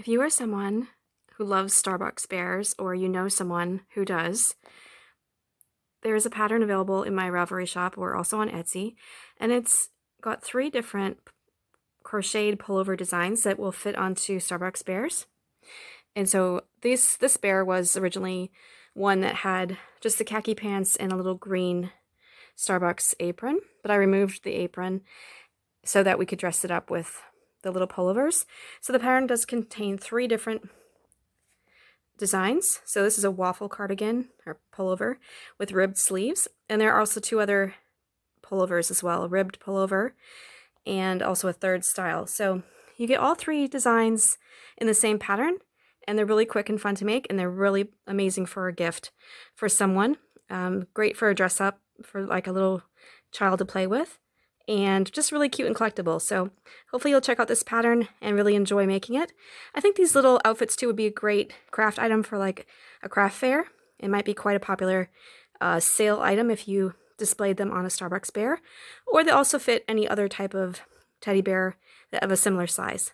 If you are someone who loves Starbucks bears, or you know someone who does, there is a pattern available in my Ravelry shop or also on Etsy, and it's got 3 different crocheted pullover designs that will fit onto Starbucks bears. And so this bear was originally one that had just the khaki pants and a little green Starbucks apron, but I removed the apron so that we could dress it up with the little pullovers. So the pattern does contain 3 different designs. So this is a waffle cardigan or pullover with ribbed sleeves, and there are also 2 other pullovers as well, a ribbed pullover and also a 3rd style. So you get all 3 designs in the same pattern, and they're really quick and fun to make, and they're really amazing for a gift for someone. Great for a dress up for like a little child to play with, and just really cute and collectible. So hopefully you'll check out this pattern and really enjoy making it. I think these little outfits too would be a great craft item for like a craft fair. It might be quite a popular sale item if you displayed them on a Starbucks bear, or they also fit any other type of teddy bear of a similar size.